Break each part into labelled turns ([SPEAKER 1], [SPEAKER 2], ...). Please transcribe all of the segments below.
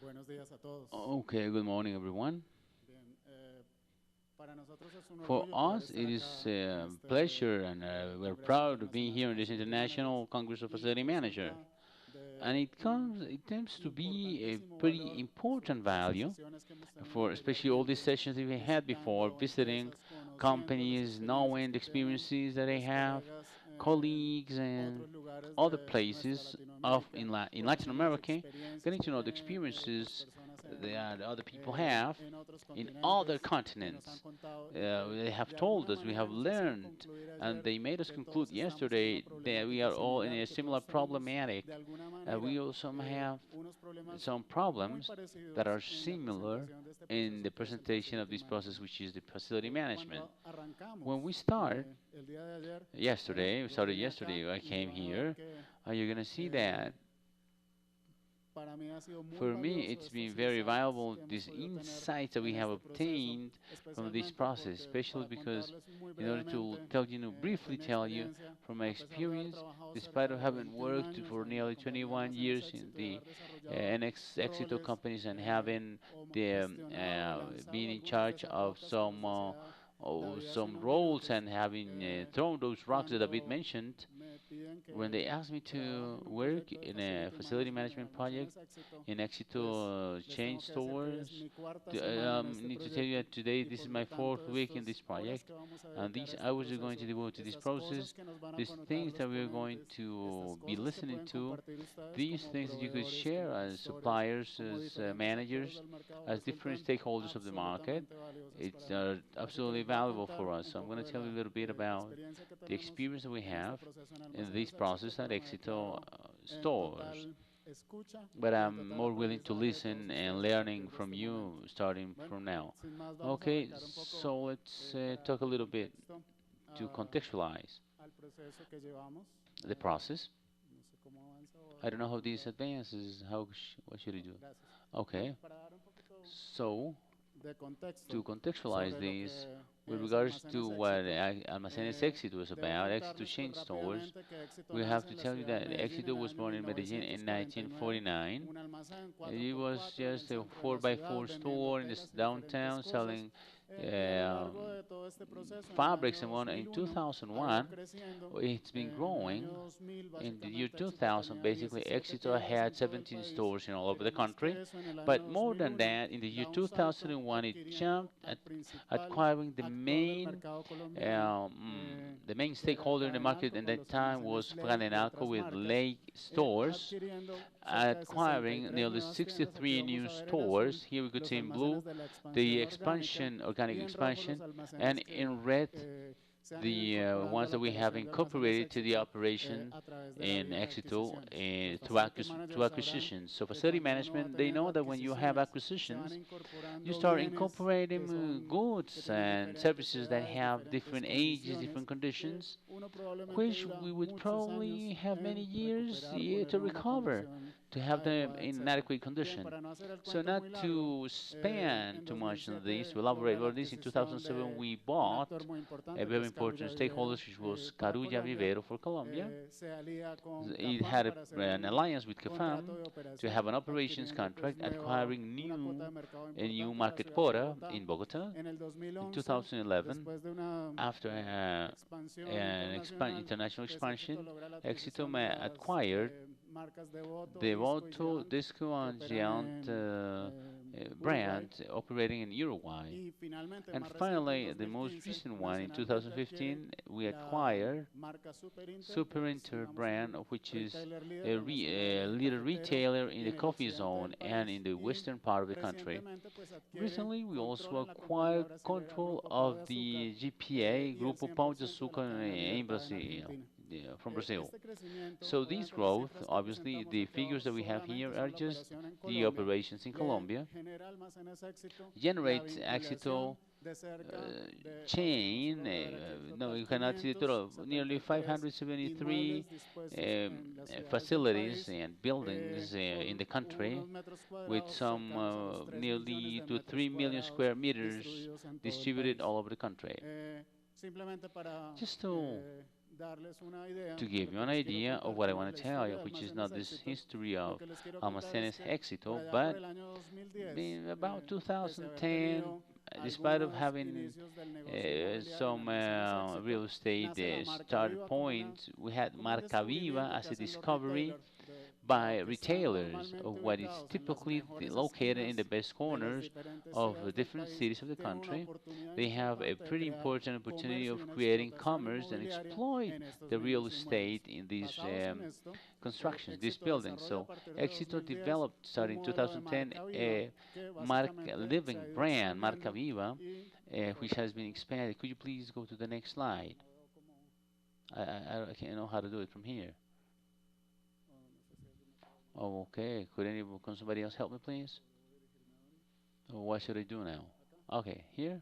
[SPEAKER 1] Buenos días a todos.
[SPEAKER 2] Okay, good morning, everyone.
[SPEAKER 1] Bien, para nosotros es un
[SPEAKER 2] For
[SPEAKER 1] orgullo poder
[SPEAKER 2] us,
[SPEAKER 1] estar
[SPEAKER 2] it
[SPEAKER 1] acá
[SPEAKER 2] is
[SPEAKER 1] en
[SPEAKER 2] a
[SPEAKER 1] este
[SPEAKER 2] pleasure and we're
[SPEAKER 1] Congreso
[SPEAKER 2] proud of being
[SPEAKER 1] Internacional
[SPEAKER 2] here
[SPEAKER 1] de
[SPEAKER 2] in this
[SPEAKER 1] Facility Managers
[SPEAKER 2] International Congress of
[SPEAKER 1] y
[SPEAKER 2] Facility Manager.
[SPEAKER 1] resulta
[SPEAKER 2] And
[SPEAKER 1] de
[SPEAKER 2] it
[SPEAKER 1] un
[SPEAKER 2] comes, it tends to be a
[SPEAKER 1] importantísimo
[SPEAKER 2] pretty
[SPEAKER 1] valor, sobre
[SPEAKER 2] important
[SPEAKER 1] todo estas
[SPEAKER 2] value
[SPEAKER 1] sesiones que hemos tenido
[SPEAKER 2] for especially all these
[SPEAKER 1] anteriormente,
[SPEAKER 2] sessions that we had before,
[SPEAKER 1] visitando
[SPEAKER 2] visiting
[SPEAKER 1] empresas, conociendo las
[SPEAKER 2] companies,
[SPEAKER 1] experiencias
[SPEAKER 2] knowing the
[SPEAKER 1] que tienen
[SPEAKER 2] experiences that they
[SPEAKER 1] los
[SPEAKER 2] have,
[SPEAKER 1] colegas en
[SPEAKER 2] colleagues and
[SPEAKER 1] otros lugares
[SPEAKER 2] other
[SPEAKER 1] de nuestra
[SPEAKER 2] places
[SPEAKER 1] Latinoamérica,
[SPEAKER 2] in Latin
[SPEAKER 1] conociendo las
[SPEAKER 2] America,
[SPEAKER 1] experiencias
[SPEAKER 2] getting
[SPEAKER 1] que
[SPEAKER 2] to know the
[SPEAKER 1] tienen otras
[SPEAKER 2] experiences
[SPEAKER 1] personas
[SPEAKER 2] that other people have
[SPEAKER 1] en otros
[SPEAKER 2] in other
[SPEAKER 1] continentes que nos han
[SPEAKER 2] continents.
[SPEAKER 1] contado y que
[SPEAKER 2] They have
[SPEAKER 1] de
[SPEAKER 2] told
[SPEAKER 1] alguna
[SPEAKER 2] us, we
[SPEAKER 1] manera
[SPEAKER 2] have
[SPEAKER 1] nos hacían
[SPEAKER 2] learned,
[SPEAKER 1] concluir
[SPEAKER 2] and
[SPEAKER 1] ayer
[SPEAKER 2] they made us
[SPEAKER 1] que
[SPEAKER 2] conclude
[SPEAKER 1] todos estamos en una
[SPEAKER 2] yesterday that we
[SPEAKER 1] problemática
[SPEAKER 2] are all in
[SPEAKER 1] similar,
[SPEAKER 2] a
[SPEAKER 1] que
[SPEAKER 2] similar
[SPEAKER 1] todos tenemos
[SPEAKER 2] problematic.
[SPEAKER 1] de alguna
[SPEAKER 2] We
[SPEAKER 1] manera
[SPEAKER 2] also have
[SPEAKER 1] unos problemas
[SPEAKER 2] some
[SPEAKER 1] muy
[SPEAKER 2] problems that
[SPEAKER 1] parecidos
[SPEAKER 2] are
[SPEAKER 1] en la
[SPEAKER 2] similar
[SPEAKER 1] presentación de este
[SPEAKER 2] in the
[SPEAKER 1] proceso que es el
[SPEAKER 2] presentation of
[SPEAKER 1] Facility
[SPEAKER 2] this process,
[SPEAKER 1] Management.
[SPEAKER 2] which is the facility management.
[SPEAKER 1] Cuando
[SPEAKER 2] When we
[SPEAKER 1] arrancamos
[SPEAKER 2] start
[SPEAKER 1] el día de ayer,
[SPEAKER 2] yesterday, we
[SPEAKER 1] yo
[SPEAKER 2] started
[SPEAKER 1] vine acá
[SPEAKER 2] yesterday, I
[SPEAKER 1] y
[SPEAKER 2] came
[SPEAKER 1] van a ver
[SPEAKER 2] here,
[SPEAKER 1] que
[SPEAKER 2] you're going to see
[SPEAKER 1] eh,
[SPEAKER 2] that
[SPEAKER 1] para mí ha sido muy
[SPEAKER 2] for me,
[SPEAKER 1] valioso
[SPEAKER 2] it's been
[SPEAKER 1] estos
[SPEAKER 2] very
[SPEAKER 1] insights
[SPEAKER 2] valuable,
[SPEAKER 1] que hemos
[SPEAKER 2] these
[SPEAKER 1] podido tener
[SPEAKER 2] insights that we
[SPEAKER 1] en
[SPEAKER 2] have
[SPEAKER 1] este proceso,
[SPEAKER 2] obtained from this
[SPEAKER 1] especialmente
[SPEAKER 2] process,
[SPEAKER 1] porque
[SPEAKER 2] especially
[SPEAKER 1] para
[SPEAKER 2] because
[SPEAKER 1] contarles muy
[SPEAKER 2] in order to
[SPEAKER 1] brevemente
[SPEAKER 2] tell you,
[SPEAKER 1] de
[SPEAKER 2] briefly
[SPEAKER 1] mi
[SPEAKER 2] tell you
[SPEAKER 1] experiencia,
[SPEAKER 2] from my
[SPEAKER 1] a pesar de haber
[SPEAKER 2] experience,
[SPEAKER 1] trabajado
[SPEAKER 2] despite
[SPEAKER 1] cerca
[SPEAKER 2] of
[SPEAKER 1] de
[SPEAKER 2] having
[SPEAKER 1] 21
[SPEAKER 2] worked
[SPEAKER 1] años
[SPEAKER 2] for
[SPEAKER 1] en la
[SPEAKER 2] nearly
[SPEAKER 1] compañía
[SPEAKER 2] 21
[SPEAKER 1] Almacenes
[SPEAKER 2] years in
[SPEAKER 1] Éxito y
[SPEAKER 2] the
[SPEAKER 1] haber desarrollado
[SPEAKER 2] Exito
[SPEAKER 1] roles
[SPEAKER 2] companies and having
[SPEAKER 1] o
[SPEAKER 2] the
[SPEAKER 1] gestionado o lanzado
[SPEAKER 2] been in
[SPEAKER 1] algunas de
[SPEAKER 2] charge
[SPEAKER 1] esas
[SPEAKER 2] of
[SPEAKER 1] rocas, como les decía David hace
[SPEAKER 2] some
[SPEAKER 1] unos
[SPEAKER 2] roles
[SPEAKER 1] minutos,
[SPEAKER 2] and having thrown those rocks that David
[SPEAKER 1] cuando
[SPEAKER 2] mentioned,
[SPEAKER 1] me piden
[SPEAKER 2] when
[SPEAKER 1] que
[SPEAKER 2] they asked me
[SPEAKER 1] trabaje
[SPEAKER 2] to
[SPEAKER 1] en un
[SPEAKER 2] work
[SPEAKER 1] proyecto de
[SPEAKER 2] in a
[SPEAKER 1] facility
[SPEAKER 2] facility
[SPEAKER 1] management en
[SPEAKER 2] management project
[SPEAKER 1] Almacenes Éxito,
[SPEAKER 2] in
[SPEAKER 1] pues
[SPEAKER 2] Exito
[SPEAKER 1] les
[SPEAKER 2] chain
[SPEAKER 1] tengo que decir que es
[SPEAKER 2] stores.
[SPEAKER 1] mi cuarta semana en este
[SPEAKER 2] Need to tell you
[SPEAKER 1] proyecto
[SPEAKER 2] that today
[SPEAKER 1] y
[SPEAKER 2] this is
[SPEAKER 1] por
[SPEAKER 2] my
[SPEAKER 1] lo
[SPEAKER 2] fourth
[SPEAKER 1] tanto
[SPEAKER 2] week in this
[SPEAKER 1] estas horas
[SPEAKER 2] project,
[SPEAKER 1] que vamos a
[SPEAKER 2] and
[SPEAKER 1] dedicar
[SPEAKER 2] these
[SPEAKER 1] a este
[SPEAKER 2] hours are going to
[SPEAKER 1] proceso,
[SPEAKER 2] devote to this
[SPEAKER 1] estas cosas
[SPEAKER 2] process,
[SPEAKER 1] que nos van a
[SPEAKER 2] these
[SPEAKER 1] contar
[SPEAKER 2] things
[SPEAKER 1] los
[SPEAKER 2] that we are going
[SPEAKER 1] ponentes, estas
[SPEAKER 2] to be
[SPEAKER 1] cosas que
[SPEAKER 2] listening
[SPEAKER 1] pueden
[SPEAKER 2] to,
[SPEAKER 1] compartir ustedes
[SPEAKER 2] these
[SPEAKER 1] como
[SPEAKER 2] things that you could
[SPEAKER 1] proveedores,
[SPEAKER 2] share
[SPEAKER 1] como
[SPEAKER 2] as
[SPEAKER 1] gestores,
[SPEAKER 2] suppliers,
[SPEAKER 1] como
[SPEAKER 2] as
[SPEAKER 1] diferentes actores
[SPEAKER 2] managers,
[SPEAKER 1] del mercado,
[SPEAKER 2] as different
[SPEAKER 1] resultan
[SPEAKER 2] stakeholders of the market.
[SPEAKER 1] absolutamente valiosas
[SPEAKER 2] It's
[SPEAKER 1] para mí. Así que
[SPEAKER 2] absolutely
[SPEAKER 1] les voy a
[SPEAKER 2] valuable for
[SPEAKER 1] contar
[SPEAKER 2] us.
[SPEAKER 1] un
[SPEAKER 2] So I'm
[SPEAKER 1] poco
[SPEAKER 2] going to
[SPEAKER 1] de
[SPEAKER 2] tell you a
[SPEAKER 1] la
[SPEAKER 2] little bit about
[SPEAKER 1] experiencia que
[SPEAKER 2] the
[SPEAKER 1] tenemos
[SPEAKER 2] experience that we
[SPEAKER 1] en este
[SPEAKER 2] have
[SPEAKER 1] proceso en
[SPEAKER 2] in this
[SPEAKER 1] Almacenes Éxito,
[SPEAKER 2] process at
[SPEAKER 1] pero me
[SPEAKER 2] Exito
[SPEAKER 1] declaro en
[SPEAKER 2] stores.
[SPEAKER 1] total escucha
[SPEAKER 2] But
[SPEAKER 1] y en
[SPEAKER 2] I'm
[SPEAKER 1] total
[SPEAKER 2] more willing to
[SPEAKER 1] aprendizaje de todos
[SPEAKER 2] listen and
[SPEAKER 1] ustedes a
[SPEAKER 2] learning
[SPEAKER 1] partir de
[SPEAKER 2] from
[SPEAKER 1] este
[SPEAKER 2] you
[SPEAKER 1] momento.
[SPEAKER 2] starting
[SPEAKER 1] Bueno,
[SPEAKER 2] from now.
[SPEAKER 1] sin más vamos a
[SPEAKER 2] Okay,
[SPEAKER 1] arrancar un poco
[SPEAKER 2] so let's
[SPEAKER 1] para
[SPEAKER 2] talk a
[SPEAKER 1] darle
[SPEAKER 2] little bit
[SPEAKER 1] contexto
[SPEAKER 2] to
[SPEAKER 1] a-
[SPEAKER 2] contextualize
[SPEAKER 1] al proceso que llevamos.
[SPEAKER 2] the process.
[SPEAKER 1] No sé cómo avanza o
[SPEAKER 2] I don't know how
[SPEAKER 1] vamos
[SPEAKER 2] this
[SPEAKER 1] a...
[SPEAKER 2] advances. What should I
[SPEAKER 1] Bueno,
[SPEAKER 2] do?
[SPEAKER 1] gracias. Bueno,
[SPEAKER 2] Okay,
[SPEAKER 1] para dar un poquito
[SPEAKER 2] so
[SPEAKER 1] de
[SPEAKER 2] to
[SPEAKER 1] contexto
[SPEAKER 2] contextualize
[SPEAKER 1] sobre lo
[SPEAKER 2] this
[SPEAKER 1] que
[SPEAKER 2] with
[SPEAKER 1] es
[SPEAKER 2] regards to
[SPEAKER 1] Almacenes
[SPEAKER 2] what
[SPEAKER 1] Éxito,
[SPEAKER 2] Almacenes Éxito is
[SPEAKER 1] debo
[SPEAKER 2] about, Éxito
[SPEAKER 1] contarles pues
[SPEAKER 2] chain stores,
[SPEAKER 1] rápidamente que Éxito
[SPEAKER 2] we have
[SPEAKER 1] nace
[SPEAKER 2] to
[SPEAKER 1] en la
[SPEAKER 2] tell you
[SPEAKER 1] ciudad de
[SPEAKER 2] that
[SPEAKER 1] Medellín
[SPEAKER 2] Éxito
[SPEAKER 1] en el
[SPEAKER 2] was
[SPEAKER 1] año
[SPEAKER 2] born in Medellin in
[SPEAKER 1] 1949,
[SPEAKER 2] 1949.
[SPEAKER 1] un almacén cuatro
[SPEAKER 2] It
[SPEAKER 1] por
[SPEAKER 2] was
[SPEAKER 1] cuatro en el
[SPEAKER 2] just a
[SPEAKER 1] centro de
[SPEAKER 2] 4
[SPEAKER 1] la
[SPEAKER 2] by
[SPEAKER 1] ciudad
[SPEAKER 2] 4
[SPEAKER 1] vendiendo
[SPEAKER 2] store in this
[SPEAKER 1] telas y diferentes
[SPEAKER 2] downtown
[SPEAKER 1] cosas
[SPEAKER 2] selling
[SPEAKER 1] y a lo largo
[SPEAKER 2] um,
[SPEAKER 1] de todo este proceso en el año
[SPEAKER 2] fabrics and one. In
[SPEAKER 1] 2001 ha ido
[SPEAKER 2] 2001,
[SPEAKER 1] creciendo.
[SPEAKER 2] it's been
[SPEAKER 1] En el año
[SPEAKER 2] growing.
[SPEAKER 1] 2000
[SPEAKER 2] In the year
[SPEAKER 1] básicamente Éxito
[SPEAKER 2] 2000,
[SPEAKER 1] tenía
[SPEAKER 2] basically,
[SPEAKER 1] 17
[SPEAKER 2] Exeter
[SPEAKER 1] tiendas en
[SPEAKER 2] had
[SPEAKER 1] todo el
[SPEAKER 2] 17
[SPEAKER 1] país,
[SPEAKER 2] stores in all over
[SPEAKER 1] pero
[SPEAKER 2] the
[SPEAKER 1] más
[SPEAKER 2] country.
[SPEAKER 1] que eso en el
[SPEAKER 2] But
[SPEAKER 1] año
[SPEAKER 2] more than
[SPEAKER 1] 2001
[SPEAKER 2] that, in the year
[SPEAKER 1] da un salto
[SPEAKER 2] 2001, it
[SPEAKER 1] adquiriendo
[SPEAKER 2] jumped
[SPEAKER 1] al
[SPEAKER 2] at
[SPEAKER 1] principal
[SPEAKER 2] acquiring
[SPEAKER 1] actor del mercado colombiano,
[SPEAKER 2] the main
[SPEAKER 1] que era
[SPEAKER 2] stakeholder in the market
[SPEAKER 1] Cadenalco
[SPEAKER 2] in
[SPEAKER 1] con
[SPEAKER 2] that
[SPEAKER 1] los
[SPEAKER 2] time
[SPEAKER 1] almacenes
[SPEAKER 2] was
[SPEAKER 1] Ley y
[SPEAKER 2] Franenalco
[SPEAKER 1] otras
[SPEAKER 2] with
[SPEAKER 1] marcas,
[SPEAKER 2] Lake stores,
[SPEAKER 1] adquiriendo cerca de
[SPEAKER 2] acquiring
[SPEAKER 1] 63
[SPEAKER 2] nearly
[SPEAKER 1] nuevas tiendas. Aquí
[SPEAKER 2] 63
[SPEAKER 1] vamos
[SPEAKER 2] new
[SPEAKER 1] a ver en azul
[SPEAKER 2] stores. Here we could
[SPEAKER 1] los
[SPEAKER 2] see in blue
[SPEAKER 1] almacenes de la
[SPEAKER 2] the
[SPEAKER 1] expansión orgánica
[SPEAKER 2] expansion, organic
[SPEAKER 1] y en rojo los
[SPEAKER 2] expansion, and
[SPEAKER 1] almacenes que
[SPEAKER 2] in red
[SPEAKER 1] se han ido
[SPEAKER 2] the
[SPEAKER 1] incorporando a
[SPEAKER 2] ones
[SPEAKER 1] la
[SPEAKER 2] that we have
[SPEAKER 1] operación de Almacenes
[SPEAKER 2] incorporated to the
[SPEAKER 1] Éxito
[SPEAKER 2] operation
[SPEAKER 1] a través de la
[SPEAKER 2] in
[SPEAKER 1] vía de
[SPEAKER 2] Exito
[SPEAKER 1] adquisiciones. Los
[SPEAKER 2] through
[SPEAKER 1] managers sabrán
[SPEAKER 2] acquisitions. So
[SPEAKER 1] que
[SPEAKER 2] facility
[SPEAKER 1] cuando uno va
[SPEAKER 2] management, they
[SPEAKER 1] teniendo
[SPEAKER 2] know that when you have
[SPEAKER 1] adquisiciones se van
[SPEAKER 2] acquisitions, you
[SPEAKER 1] incorporando
[SPEAKER 2] start
[SPEAKER 1] bienes
[SPEAKER 2] incorporating
[SPEAKER 1] que
[SPEAKER 2] goods
[SPEAKER 1] tienen
[SPEAKER 2] and
[SPEAKER 1] diferentes
[SPEAKER 2] services that
[SPEAKER 1] edades,
[SPEAKER 2] have
[SPEAKER 1] diferentes
[SPEAKER 2] different ages,
[SPEAKER 1] condiciones
[SPEAKER 2] different
[SPEAKER 1] que
[SPEAKER 2] conditions,
[SPEAKER 1] uno probablemente
[SPEAKER 2] which
[SPEAKER 1] dura
[SPEAKER 2] we would
[SPEAKER 1] muchos
[SPEAKER 2] probably
[SPEAKER 1] años
[SPEAKER 2] have many
[SPEAKER 1] en
[SPEAKER 2] years
[SPEAKER 1] recuperar, poner
[SPEAKER 2] to
[SPEAKER 1] en una
[SPEAKER 2] recover,
[SPEAKER 1] condición
[SPEAKER 2] to have them
[SPEAKER 1] adecuada,
[SPEAKER 2] in an
[SPEAKER 1] etcétera.
[SPEAKER 2] adequate
[SPEAKER 1] Bien,
[SPEAKER 2] condition.
[SPEAKER 1] para no hacer el
[SPEAKER 2] So
[SPEAKER 1] cuento
[SPEAKER 2] not
[SPEAKER 1] muy largo,
[SPEAKER 2] to spend
[SPEAKER 1] en
[SPEAKER 2] too much on this, to
[SPEAKER 1] 2007
[SPEAKER 2] elaborate
[SPEAKER 1] logra la
[SPEAKER 2] on this, in
[SPEAKER 1] adquisición
[SPEAKER 2] 2007
[SPEAKER 1] de
[SPEAKER 2] we
[SPEAKER 1] un actor
[SPEAKER 2] bought
[SPEAKER 1] muy
[SPEAKER 2] a
[SPEAKER 1] importante que
[SPEAKER 2] very
[SPEAKER 1] es
[SPEAKER 2] important
[SPEAKER 1] Carulla
[SPEAKER 2] stakeholder,
[SPEAKER 1] Vivero
[SPEAKER 2] which was
[SPEAKER 1] para
[SPEAKER 2] Carulla
[SPEAKER 1] Colombia.
[SPEAKER 2] Vivero for Colombia.
[SPEAKER 1] Se alía con
[SPEAKER 2] It
[SPEAKER 1] Cafam
[SPEAKER 2] had
[SPEAKER 1] para hacer
[SPEAKER 2] an
[SPEAKER 1] un
[SPEAKER 2] alliance with
[SPEAKER 1] contrato
[SPEAKER 2] CAFAM
[SPEAKER 1] de
[SPEAKER 2] to have an
[SPEAKER 1] operación,
[SPEAKER 2] operations
[SPEAKER 1] adquiriendo pues
[SPEAKER 2] contract, acquiring
[SPEAKER 1] una cuota de mercado
[SPEAKER 2] a new
[SPEAKER 1] importante en la
[SPEAKER 2] market
[SPEAKER 1] ciudad de
[SPEAKER 2] quota
[SPEAKER 1] Bogotá.
[SPEAKER 2] in Bogota.
[SPEAKER 1] En el
[SPEAKER 2] In
[SPEAKER 1] 2011,
[SPEAKER 2] 2011,
[SPEAKER 1] después de una
[SPEAKER 2] after
[SPEAKER 1] expansión internacional,
[SPEAKER 2] international
[SPEAKER 1] pues Éxito
[SPEAKER 2] expansion,
[SPEAKER 1] logra la
[SPEAKER 2] Exito
[SPEAKER 1] adquisición de las
[SPEAKER 2] acquired
[SPEAKER 1] marcas Devoto, Disco y
[SPEAKER 2] Devoto,
[SPEAKER 1] Giant
[SPEAKER 2] Disco,
[SPEAKER 1] que
[SPEAKER 2] and
[SPEAKER 1] operan
[SPEAKER 2] Giant
[SPEAKER 1] en Uruguay.
[SPEAKER 2] brand operating in Uruguay.
[SPEAKER 1] Y finalmente,
[SPEAKER 2] And
[SPEAKER 1] más reciente, en
[SPEAKER 2] finally, the most
[SPEAKER 1] 2015,
[SPEAKER 2] recent one in
[SPEAKER 1] nacionalmente adquiere
[SPEAKER 2] 2015, we
[SPEAKER 1] la
[SPEAKER 2] acquired
[SPEAKER 1] marca Super Inter,
[SPEAKER 2] Super
[SPEAKER 1] que es,
[SPEAKER 2] Inter
[SPEAKER 1] digamos,
[SPEAKER 2] brand,
[SPEAKER 1] un
[SPEAKER 2] which is
[SPEAKER 1] retailer líder en la zona
[SPEAKER 2] a
[SPEAKER 1] del
[SPEAKER 2] leader
[SPEAKER 1] cafetero
[SPEAKER 2] retailer in
[SPEAKER 1] y
[SPEAKER 2] the
[SPEAKER 1] en el
[SPEAKER 2] coffee
[SPEAKER 1] occidente del
[SPEAKER 2] zone and in
[SPEAKER 1] país.
[SPEAKER 2] the
[SPEAKER 1] Y
[SPEAKER 2] western part of the country.
[SPEAKER 1] recientemente, pues adquiere
[SPEAKER 2] Recently, we
[SPEAKER 1] control
[SPEAKER 2] also
[SPEAKER 1] en la compañía
[SPEAKER 2] acquired
[SPEAKER 1] brasilera
[SPEAKER 2] control
[SPEAKER 1] Grupo Pão de
[SPEAKER 2] of
[SPEAKER 1] Açúcar
[SPEAKER 2] the GPA,
[SPEAKER 1] y el
[SPEAKER 2] Grupo Pão de
[SPEAKER 1] 100% de la
[SPEAKER 2] Açúcar
[SPEAKER 1] cadena
[SPEAKER 2] in
[SPEAKER 1] Libertad en
[SPEAKER 2] Brazil,
[SPEAKER 1] Argentina.
[SPEAKER 2] from Brazil.
[SPEAKER 1] Este crecimiento,
[SPEAKER 2] So this
[SPEAKER 1] obviamente las
[SPEAKER 2] growth,
[SPEAKER 1] cifras que
[SPEAKER 2] obviously,
[SPEAKER 1] presentamos
[SPEAKER 2] the
[SPEAKER 1] aquí
[SPEAKER 2] figures
[SPEAKER 1] abajo
[SPEAKER 2] that we have here
[SPEAKER 1] solamente
[SPEAKER 2] are
[SPEAKER 1] son la
[SPEAKER 2] just
[SPEAKER 1] operación en
[SPEAKER 2] the
[SPEAKER 1] Colombia,
[SPEAKER 2] operations in
[SPEAKER 1] le
[SPEAKER 2] Colombia.
[SPEAKER 1] genera Almacenes Éxito la
[SPEAKER 2] Generate
[SPEAKER 1] vinculación
[SPEAKER 2] Éxito
[SPEAKER 1] de cerca de, no se
[SPEAKER 2] chain,
[SPEAKER 1] logra ver aquí,
[SPEAKER 2] no,
[SPEAKER 1] total
[SPEAKER 2] you cannot see the total, nearly
[SPEAKER 1] 573
[SPEAKER 2] 573
[SPEAKER 1] inmuebles dispuestos en las ciudades del
[SPEAKER 2] facilities
[SPEAKER 1] país,
[SPEAKER 2] and buildings in
[SPEAKER 1] con
[SPEAKER 2] the country
[SPEAKER 1] unos metros
[SPEAKER 2] with
[SPEAKER 1] cuadrados
[SPEAKER 2] some
[SPEAKER 1] cercanos a los 3 millones
[SPEAKER 2] nearly
[SPEAKER 1] de
[SPEAKER 2] to
[SPEAKER 1] metros
[SPEAKER 2] 3 million
[SPEAKER 1] cuadrados
[SPEAKER 2] square meters
[SPEAKER 1] distribuidos en todo el
[SPEAKER 2] distributed
[SPEAKER 1] país.
[SPEAKER 2] all over the country.
[SPEAKER 1] Simplemente para
[SPEAKER 2] Just to
[SPEAKER 1] to give you an idea of what I want to tell you, which is not this history of Almacenes Éxito, but in about 2010, despite of having some real estate started point, we had Marca Viva as a discovery by retailers of what is typically located in the best corners of different cities of the country. They have a pretty important opportunity of creating commerce and exploit the real estate in these constructions, these buildings. So Éxito developed, starting 2010, a living brand, Marca Viva, which has been expanded. Could you please go to the next slide? I can't know how to do it from here. Oh, okay. Can somebody else help me, please? Or what should I do now? Okay, here.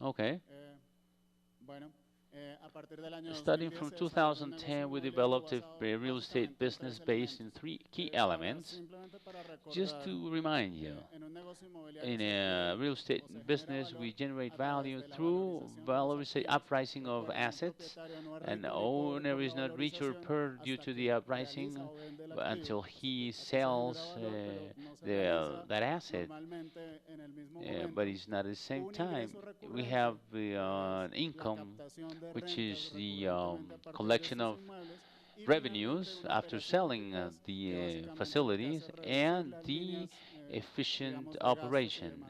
[SPEAKER 1] Okay. Starting from 2010, we developed a real estate business based in three key elements. Just to remind you, in a real estate business, we generate value through valorization, uprising of assets. An owner is not rich or poor due to the uprising until he sells that asset. But it's not at the same time. We have the income, which is the collection of revenues after selling the facilities, and the efficient operation,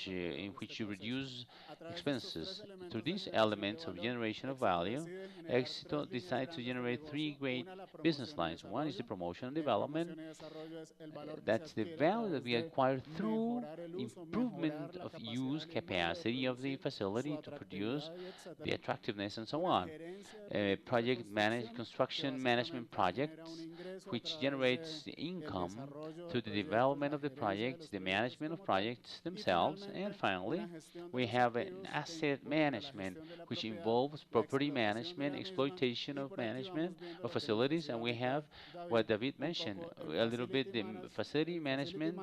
[SPEAKER 1] in which you reduce expenses. Through these elements of generation of value, Éxito decided to generate three great business lines. One is the promotion and development. That's the value that we acquire through improvement of use capacity of the facility to produce the attractiveness and so on. Construction management projects, which generates the income through the development of the projects, the management of projects themselves, and finally, we have an asset management, which involves property management, exploitation of management of facilities, and we have what David mentioned a little bit, the facility management,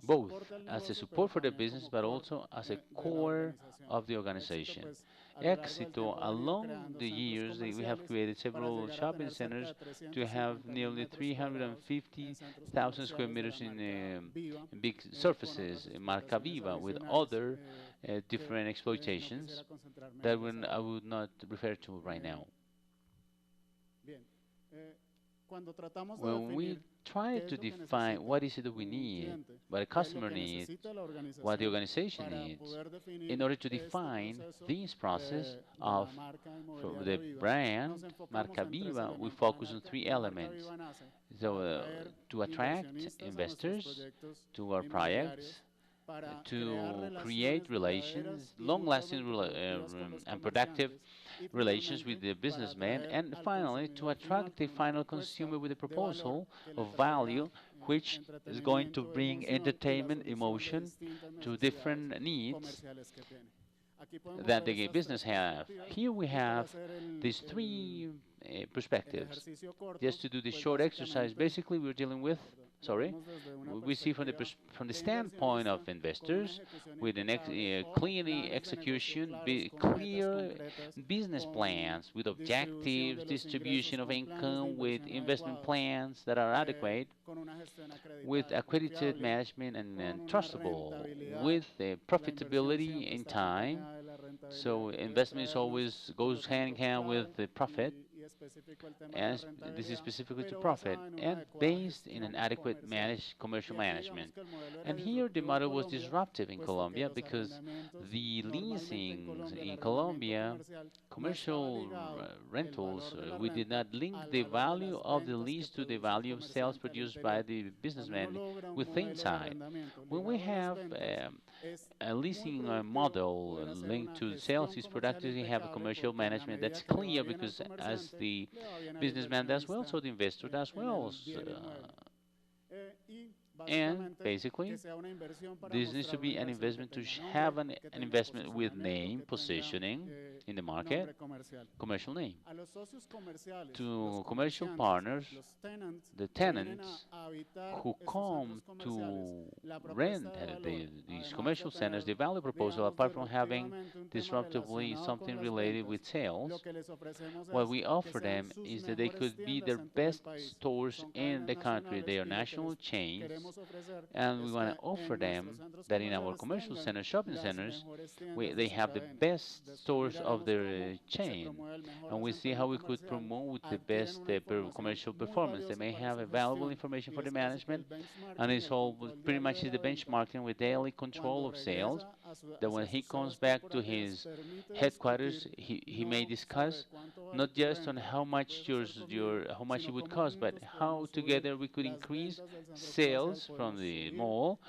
[SPEAKER 1] both as a support for the business, but also as a core of the organization. Éxito, along the years, we have created several shopping centers to have nearly 350,000 square meters in big surfaces, in Marca Viva, with other different exploitations that I would not refer to right now. When we try to define what is it that we need, what a customer needs, what the organization needs, in order to define this process of the brand Marca Viva, we focus on three elements. So, to attract investors to our projects, to create relations, long-lasting and productive relations with the businessman, and finally to attract the final consumer with a proposal of value which is going to bring entertainment, emotion to different needs that the business have. Here we have these three perspectives. Just to do this short exercise, basically we're dealing with, we see from the standpoint of investors with an clearly execution, clear business plans with objectives, distribution of income, with investment plans that are adequate, with accredited management and trustable, with profitability in time. So investment always goes hand in hand with the profit, and this is specifically to profit, and based in an adequate commercial management. And here the model was disruptive in Colombia because the leasing in Colombia, commercial rentals, we did not link the value of the lease to the value of sales produced by the businessman with the inside. When we have a leasing model linked to sales is productive, we have a commercial management that's clear, because as the businessman does well, so the investor does well. And basically, this needs to be an investment to have an investment with name, positioning in the market, commercial name. To commercial partners, the tenants who come to rent these commercial centers, the value proposal, apart from having disruptively something related with sales, what we offer them is that they could be their best stores in the country. They are national chains, and we want to offer them that in our commercial centers, shopping centers, they have the best stores of their chain, and we see how we could promote the best commercial performance. They may have valuable information for the management, and it's all pretty much is the benchmarking with daily control of sales. That when he comes back to his headquarters, he may discuss not just on how much how much it would cost, but how together we could increase sales from the mall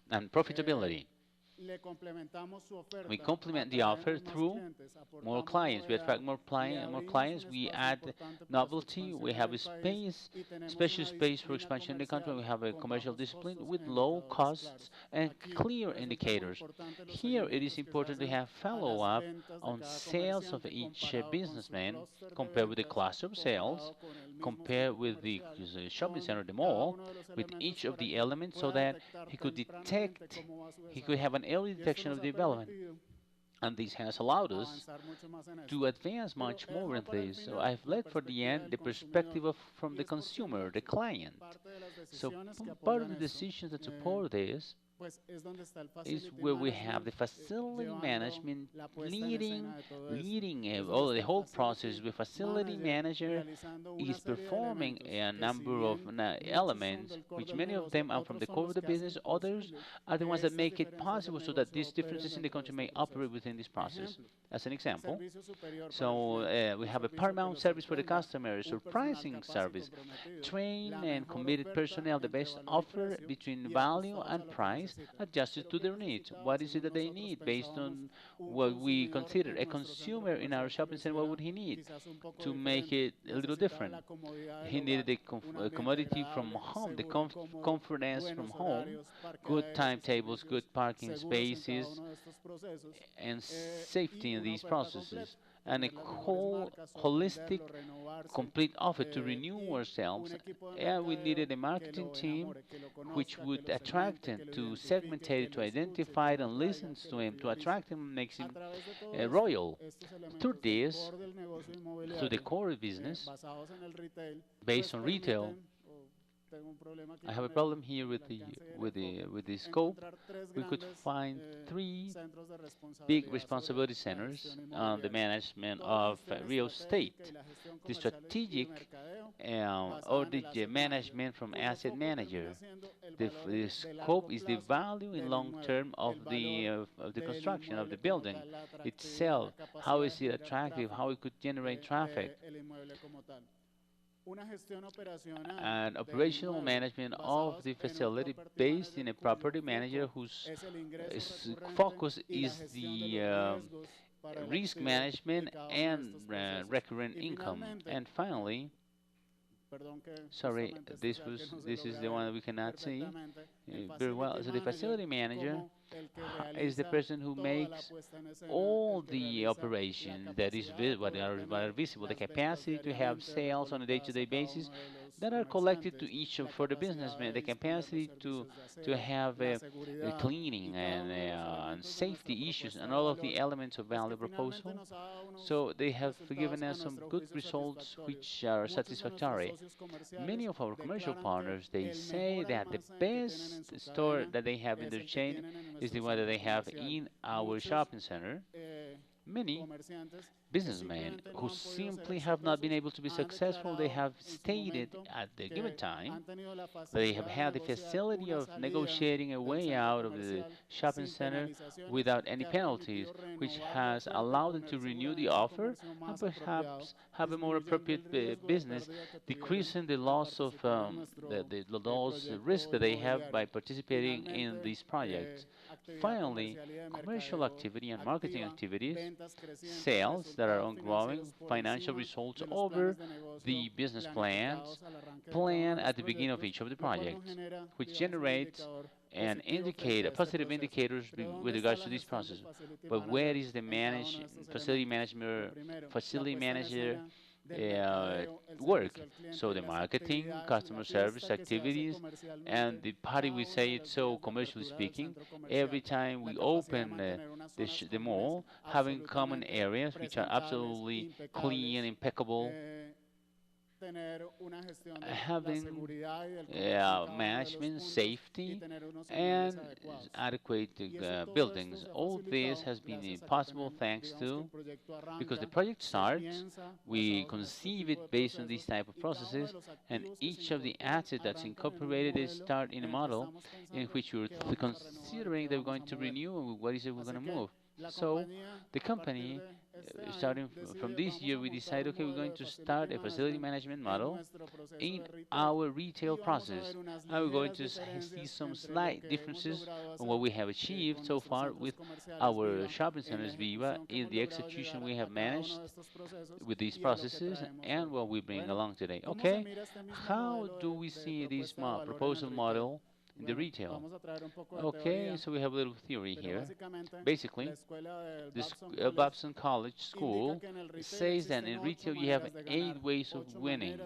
[SPEAKER 1] and profitability. We complement the offer through more clients. We attract more clients. We add novelty. We have a space, special space for expansion in the country. We have a commercial discipline with low costs and clear indicators. Here, it is important to have follow-up on sales of each businessman, compared with the cluster of sales, compared with the shopping center, the mall, with each of the elements, so that he could detect, he could have an early detection of development. And this has allowed us to advance much more in this. So I've led for the end the perspective of from the consumer, the client. So part of the decisions that support this is where we have the facility management leading all the whole process. The facility manager is performing a number of elements, which many of them are from the core of the business. Others are the ones that make it possible so that these differences in the country may operate within this process. As an example, so we have a paramount service for the customer, a surprising service, trained and committed personnel, the best offer between value and price, adjusted to their needs. What is it that they need based on what we consider a consumer in our shopping center? What would he need to make it a little different? He needed a commodity from home, the comfortness from home, good timetables, good parking spaces, and safety in these processes, and a whole holistic, complete offer to renew ourselves. And we needed a marketing team which would attract him, to segment it, to identify it, and listen to him, to attract him, and makes him royal. Through this, through the core business, based on retail, I have a problem here with the scope. We could find three big responsibility centers on the management of real estate: the strategic or the management from asset manager. The scope is the value in long term of the construction of the building itself. How is it attractive? How it could generate traffic? And operational management of the facility based in a property manager whose focus is the risk management and recurrent income. And finally, sorry, this is the one that we cannot see very well. So the facility manager is the person who makes all the operations that is what are visible, the capacity to have sales on a day-to-day basis that are collected to each for the businessman, the capacity to have cleaning and safety issues and all of the elements of value proposal. So they have given us some good results which are satisfactory. Many of our commercial partners, they say that the best store that they have in their chain is the one that they have in our shopping center. Many businessmen who simply have not been able to be successful, they have stated at the given time that they have had the facility of negotiating a way out of the shopping center without any penalties, which has allowed them to renew the offer and perhaps have a more appropriate business, decreasing the loss of the loss risk that they have by participating in these projects. Finally, commercial activity and marketing activities, sales that that are ongoing, financial results over the business plans plan at the beginning of each of the projects, which generates and indicate positive indicators with regards to this process. But where is the facility manager work? So the marketing, customer service activities, and the party we say it so commercially speaking. Every time we open the mall, having common areas which are absolutely clean, impeccable, having management, safety, and adequate buildings. All this has been possible thanks to because the project starts, we conceive it based on these type of processes, and each of the assets that's incorporated is start in a model in which we're considering that we're going to renew and what is it we're going to move. So the company, starting from this year, we decide, okay, we're going to start a facility management model in our retail process. And we're going to see some slight differences on what we have achieved so far with our shopping centers Viva in the execution we have managed with these processes and what we bring along today. Okay, how do we see this proposal model in the retail? Okay, so we have a little theory here. Basically, this Babson College School says that in retail you have 8 ways of winning,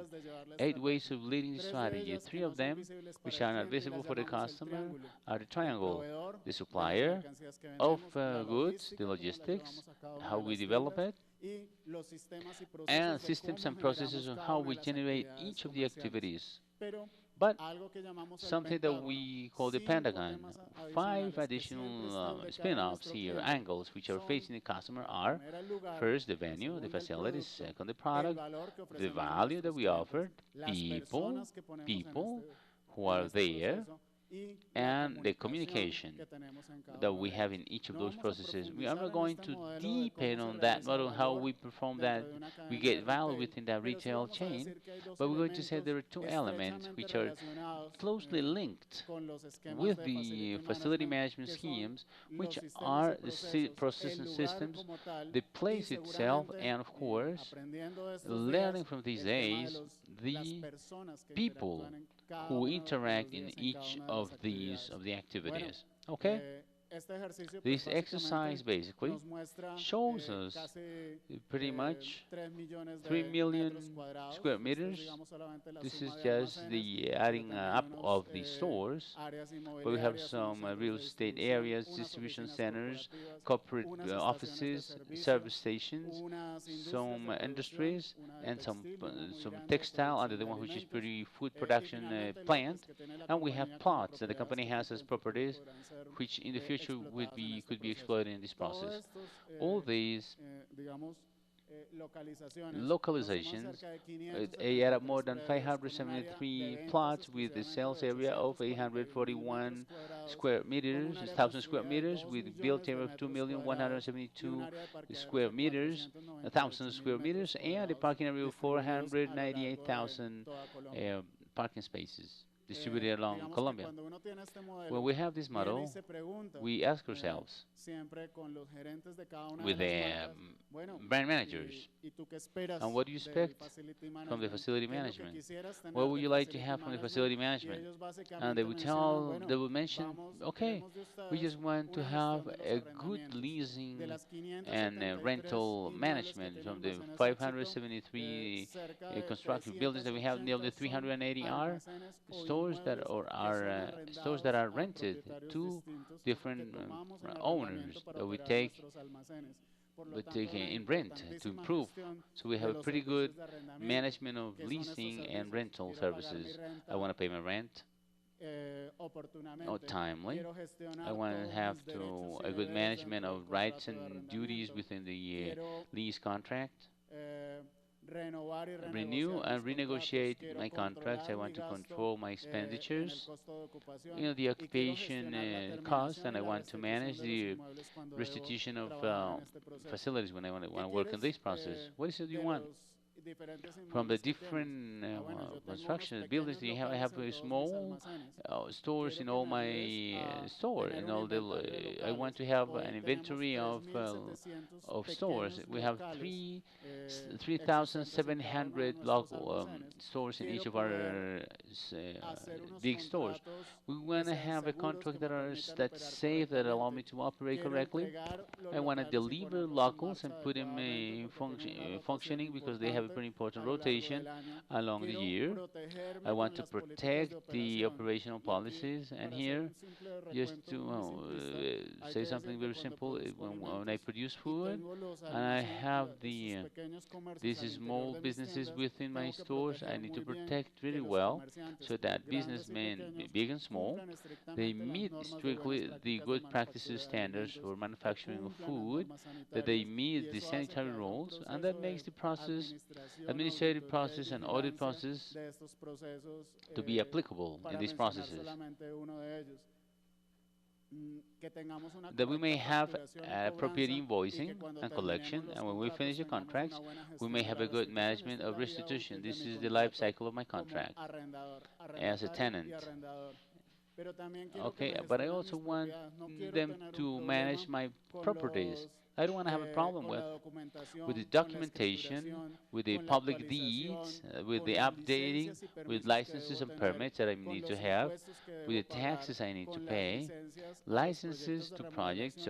[SPEAKER 1] 8 ways of leading the strategy. 3 of them, which are not visible for the customer, are the triangle, the supplier of goods, the logistics, how we develop it, and systems and processes on how we generate each of the activities. But something that we call the Pentagon, 5 additional spin-offs here, angles, which are facing the customer are, first, the venue, the facility, second, the product, the value that we offer, people who are there, and the communication that we have in each of those processes. We are not going to deepen on that, not on how we perform that, we get value within that retail chain, but we're going to say there are 2 elements which are closely linked with the facility management schemes, which are the process and systems, the place itself, and of course, learning from these days, the people who interact in each of these of the activities. Okay? This exercise basically shows us pretty much 3 million square meters. This is just the adding up of the stores, but we have some real estate areas, distribution centers, corporate offices, service stations, some industries, and some textile under the one which is pretty food production plant, and we have plots that the company has as properties, which in the future could be exploited in this process. All these localizations add up more than 573 plots with a sales area of 841 square meters, 1,000 square meters, with built area of 2,172 square meters, 1,000 square meters, and a parking area of 498,000 parking spaces distributed along Colombia. When we have this model, we ask ourselves with the brand managers, and what do you expect from the facility management? What would you like to have from the facility management? And they would mention, okay, we just want to have a good leasing and rental management from the 573 construction buildings that we have. Nearly 380 are stores that are rented to different owners that we take in rent to improve. So we have a pretty good management of leasing and rental services. I want to pay my rent timely. I want to have a good management of rights and duties within the lease contract. Renew and renegotiate my contracts. I want to control my expenditures, the occupation cost, and I want to manage the restitution of facilities when I want to work in this process. What is it you want? from the different construction buildings. I have small stores in all my store. In all the, I want to have an inventory of stores. We have 3,700 local stores in each of our big stores. We want to have a contract that's safe, that allow me to operate correctly. I want to deliver locals and put them functioning, because they have a very important rotation along the year. I want to protect the operational policies, and here, just to say something very simple, when I produce food and I have these small businesses within my stores, I need to protect really well, so that businessmen, big and small, they meet strictly the good practices standards for manufacturing of food, that they meet the sanitary rules, and that makes the process, administrative process and audit process, to be applicable in these processes. That we may have appropriate invoicing and collection, and when we finish the contracts, we may have a good management of restitution. This is the life cycle of my contract as a tenant. Okay, but I also want them to manage my properties. I don't want to have a problem with the documentation, with the public deeds, with the updating, with licenses and permits that I need to have, with the taxes I need to pay, licenses to projects,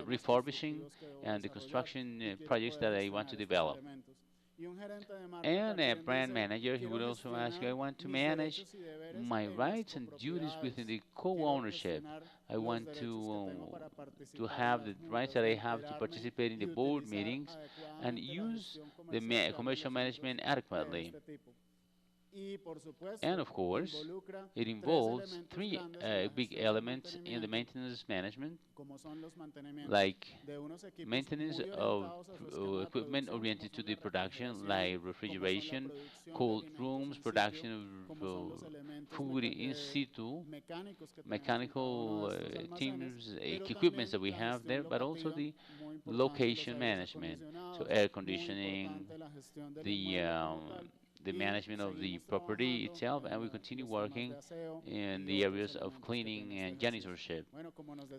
[SPEAKER 1] refurbishing, and the construction projects that I want to develop. And a brand manager, he would also ask, I want to manage my rights and duties within the co-ownership. I want to have the rights that I have to participate in the board meetings and use the commercial management adequately. And of course, it involves three big elements in the maintenance management, like maintenance of equipment oriented to the production, like refrigeration, cold rooms, production of food in situ, mechanical teams, equipments that we have there, but also the location management, so air conditioning, the management of the property itself, and we continue working in the areas of cleaning and janitorship.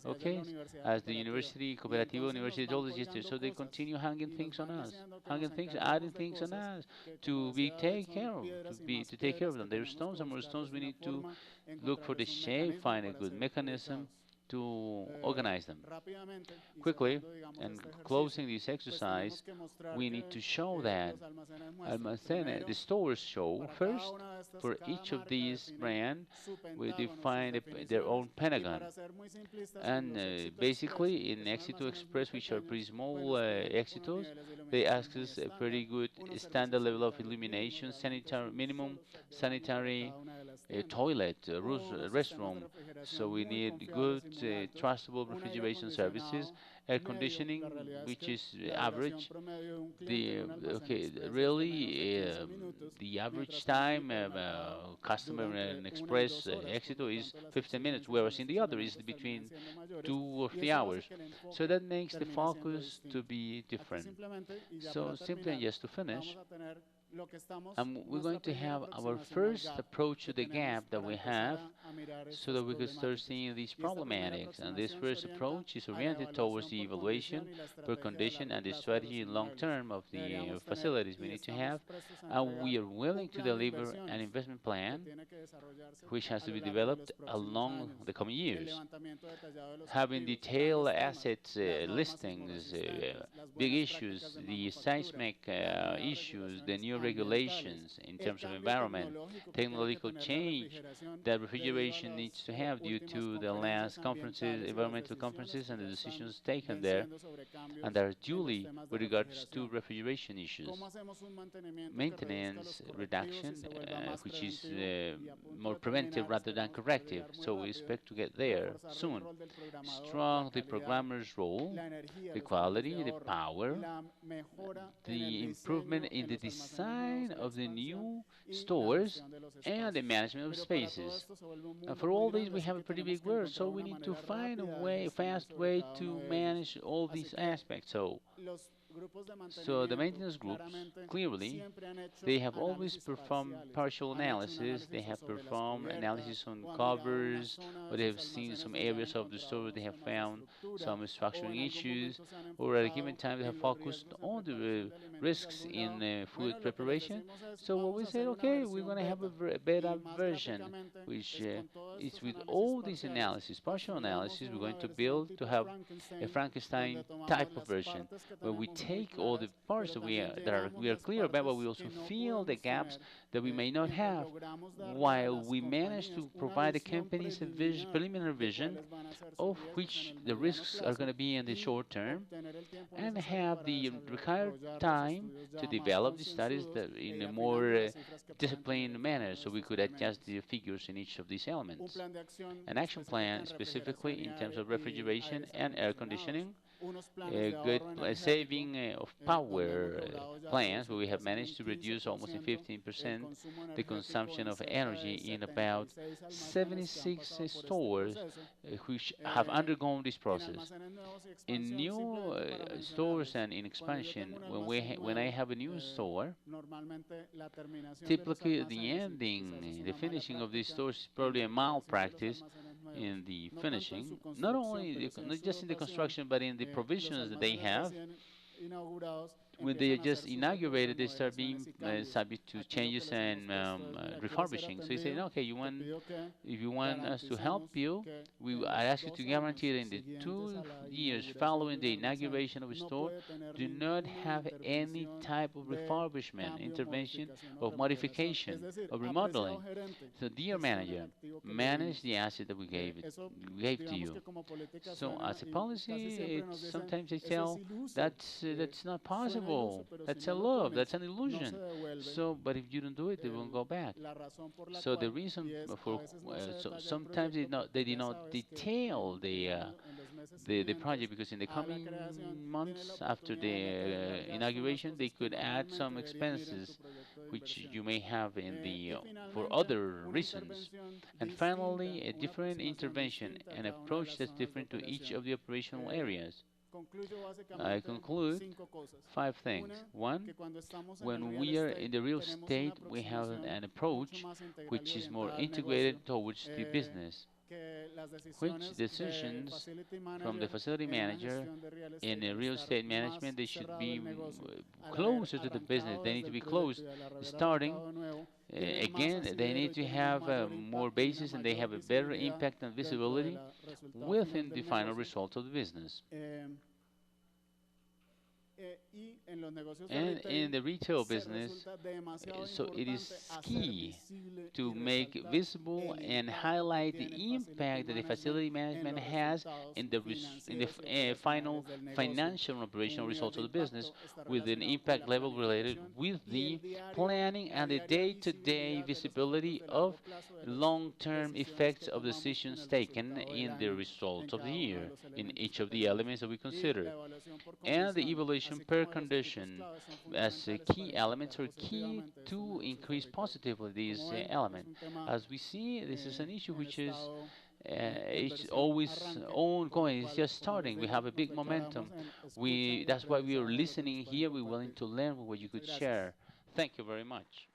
[SPEAKER 1] Okay, as the university, Cooperativa University told us yesterday, so they continue hanging things on us, hanging things, adding things on us to be taken care of, to take care of them. There are stones, and more stones. We need to look for the shape, find a good mechanism to organize them. Quickly, and closing this exercise, we need to show that the stores show first, for each of these brands, we define their own pentagon. And basically, in Éxito Express, which are pretty small Éxitos, they ask us a pretty good standard level of illumination, sanitary minimum sanitary toilet, restroom. So we need good, trustable refrigeration services, air conditioning, which is average. The average time customer and express Éxito is 15 minutes, whereas in the other is between 2 or 3 hours. So that makes the focus to be different. So simply, just to finish, we're going to have our first approach to the gap that we have, so that we could start seeing these problematics. And this first approach is oriented towards the evaluation per condition and the strategy long term of the facilities we need to have. And we are willing to deliver an investment plan which has to be developed along the coming years, having detailed assets listings, big issues, the seismic issues, the new regulations in terms of environment, technological change that refrigeration needs to have due to the last conferences, environmental conferences, and the decisions taken there, and are duly with regards to refrigeration issues. Maintenance reduction, which is more preventive rather than corrective, so we expect to get there soon. Strong the programmer's role, the quality, the power, the improvement in the design of the new stores, and the management of spaces. And for all these, we have a pretty big word, so we need to find a fast way to manage all these aspects. So So the maintenance groups, clearly, they have always performed partial analysis. They have performed analysis on covers, or they have seen some areas of the store where they have found some structuring issues, or at a given time they have focused on the risks in food preparation. So what we said, okay, we're going to have a beta version, which is with all these analysis, partial analysis, we're going to build to have a Frankenstein type of version where we take all the parts we are clear about, but we also fill the gaps that we may not have, while we manage to provide the companies a preliminary vision of which the risks are going to be in the short term, and have the required time to develop the studies in a more disciplined manner so we could adjust the figures in each of these elements. An action plan specifically in terms of refrigeration and air conditioning, a good saving of power plants where we have managed to reduce almost in 15% the consumption of energy in about 76 stores which have undergone this process. In new stores and in expansion, when I have a new store, typically the ending, the finishing of these stores is probably a malpractice in the finishing, not just in the construction, but in the provisions that they have. When they are just inaugurated, they start being subject to changes and refurbishing. So you say, okay, if you want us to help you, I ask you to guarantee that in the 2 years following the inauguration of a store, do not have any type of refurbishment, intervention, of modification, of remodeling. So, dear manager, manage the asset that we gave to you. So, as a policy, sometimes they tell that's not possible. That's a love. That's an illusion. So, but if you don't do it, they won't go back. So the reason for sometimes they did not detail the project because in the coming months after the inauguration they could add some expenses which you may have in the for other reasons. And finally, a different intervention, an approach that's different to each of the operational areas. I conclude 5 things. One, when we are in the real estate, we have an approach which is more integrated towards the business, which decisions from the facility manager in a real estate management, they should be closer to the business. They need to be close, starting. Again, they need to have more basis and they have a better impact and visibility within the final result of the business. And in the retail business, so it is key to make visible and highlight the impact that the facility management has in the final financial and operational results of the business, with an impact level related with the planning and the day-to-day visibility of long-term effects of decisions taken in the results of the year in each of the elements that we consider. And the evaluation per condition as key elements are key to increase positively these elements. As we see, this is an issue which is it's always ongoing. It's just starting. We have a big momentum. That's why we are listening here. We're willing to learn what you could share. Thank you very much.